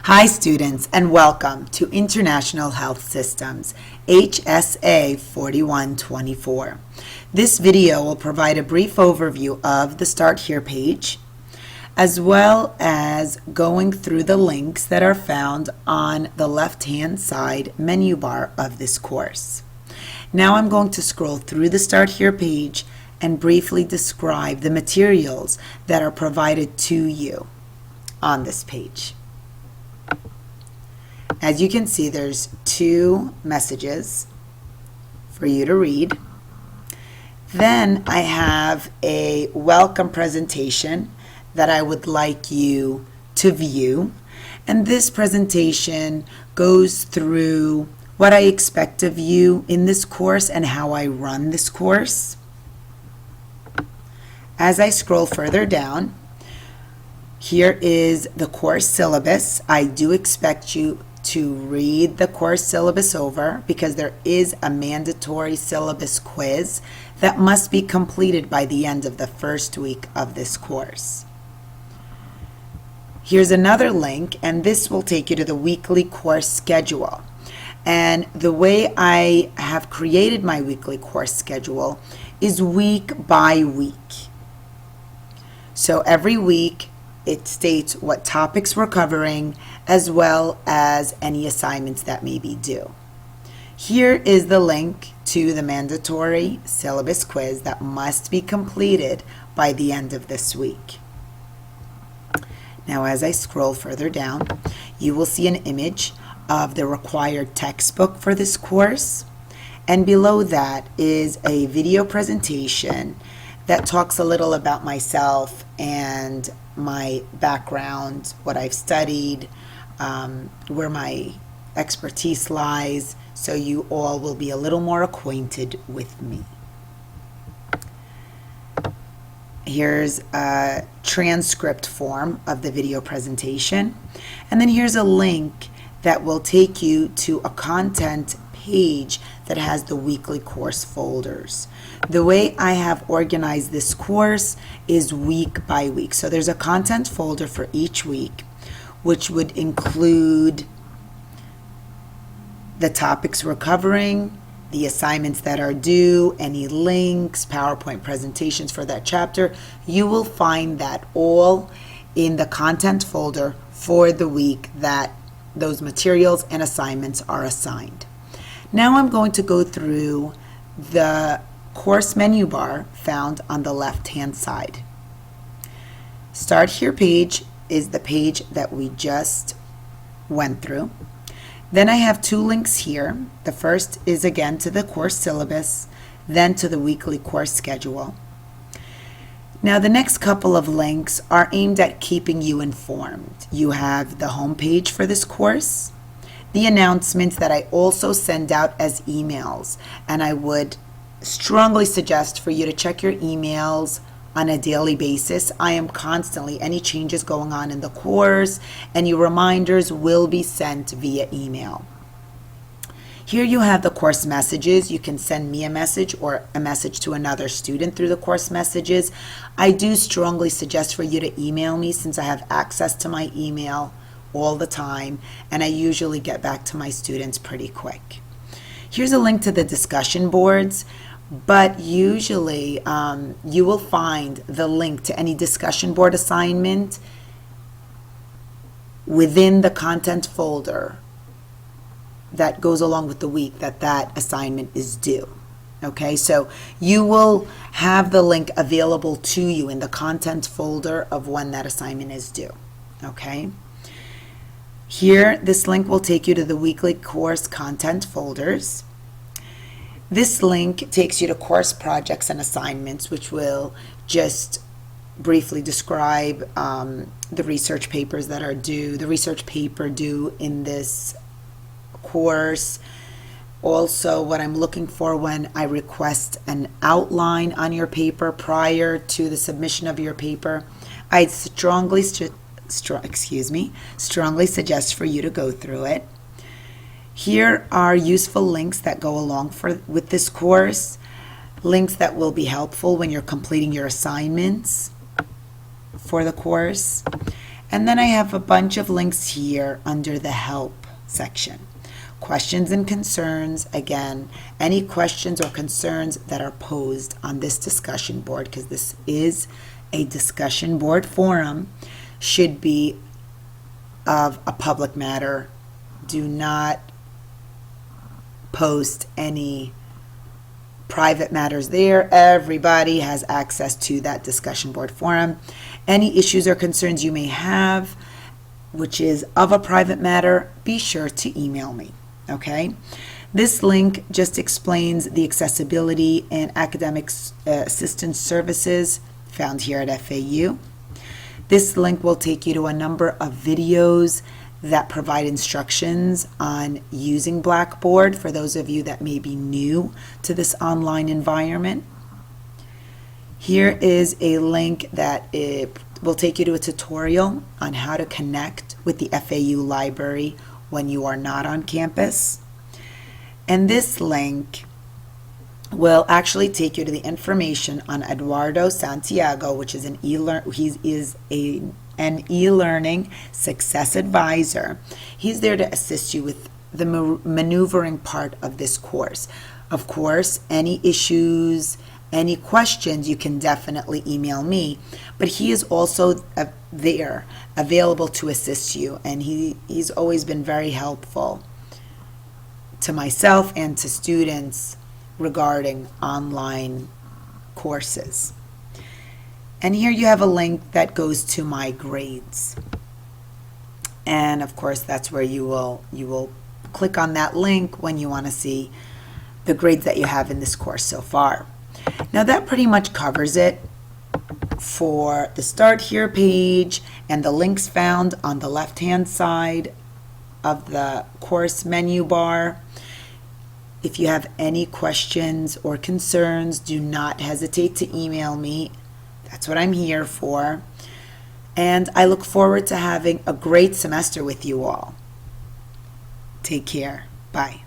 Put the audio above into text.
Hi students, and welcome to International Health Systems, HSA 4124. This video will provide a brief overview of the Start Here page, as well as going through the links that are found on the left-hand side menu bar of this course. Now I'm going to scroll through the Start Here page and briefly describe the materials that are provided to you on this page. As you can see, there's two messages for you to read. Then I have a welcome presentation that I would like you to view. And this presentation goes through what I expect of you in this course and how I run this course. As I scroll further down, here is the course syllabus. I do expect you to read the course syllabus over because there is a mandatory syllabus quiz that must be completed by the end of the first week of this course. Here's another link, and this will take you to the weekly course schedule. And the way I have created my weekly course schedule is week by week. So every week, it states what topics we're covering, as well as any assignments that may be due. Here is the link to the mandatory syllabus quiz that must be completed by the end of this week. Now, as I scroll further down, you will see an image of the required textbook for this course, and below that is a video presentation that talks a little about myself and my background, what I've studied, where my expertise lies, so you all will be a little more acquainted with me. Here's a transcript form of the video presentation, and then here's a link that will take you to a content page that has the weekly course folders. The way I have organized this course is week by week. So there's a content folder for each week, which would include the topics we're covering, the assignments that are due, any links, PowerPoint presentations for that chapter. You will find that all in the content folder for the week that those materials and assignments are assigned. Now I'm going to go through the course menu bar found on the left-hand side. Start Here page is the page that we just went through. Then I have two links here. The first is again to the course syllabus, then to the weekly course schedule. Now the next couple of links are aimed at keeping you informed. You have the home page for this course, the announcements that I also send out as emails, and I would strongly suggest for you to check your emails on a daily basis. I am constantly, any changes going on in the course, any reminders will be sent via email. Here you have the course messages. You can send me a message or a message to another student through the course messages. I do strongly suggest for you to email me since I have access to my email all the time, and I usually get back to my students pretty quick. Here's a link to the discussion boards, but usually you will find the link to any discussion board assignment within the content folder that goes along with the week that assignment is due. Okay, so you will have the link available to you in the content folder of when that assignment is due. Okay. Here, this link will take you to the weekly course content folders. This link takes you to course projects and assignments, which will just briefly describe the research papers that are due, the research paper due in this course. Also, what I'm looking for when I request an outline on your paper prior to the submission of your paper. I strongly suggest for you to go through it. Here are useful links that go along with this course, links that will be helpful when you're completing your assignments for the course. And then I have a bunch of links here under the help section. Questions and concerns, again, any questions or concerns that are posed on this discussion board, because this is a discussion board forum, should be of a public matter. Do not post any private matters there. Everybody has access to that discussion board forum. Any issues or concerns you may have, which is of a private matter, be sure to email me, okay? This link just explains the accessibility and academic assistance services found here at FAU. This link will take you to a number of videos that provide instructions on using Blackboard for those of you that may be new to this online environment. Here is a link that will take you to a tutorial on how to connect with the FAU library when you are not on campus. And this link will actually take you to the information on Eduardo Santiago, which is an e-learning success advisor. He's there to assist you with the maneuvering part of this course. Of course, any issues, any questions, you can definitely email me, but he is also there, available to assist you, and he's always been very helpful to myself and to students regarding online courses. And here you have a link that goes to my grades. And of course, that's where you will click on that link when you want to see the grades that you have in this course so far. Now that pretty much covers it for the Start Here page and the links found on the left-hand side of the course menu bar. If you have any questions or concerns, do not hesitate to email me. That's what I'm here for. And I look forward to having a great semester with you all. Take care. Bye.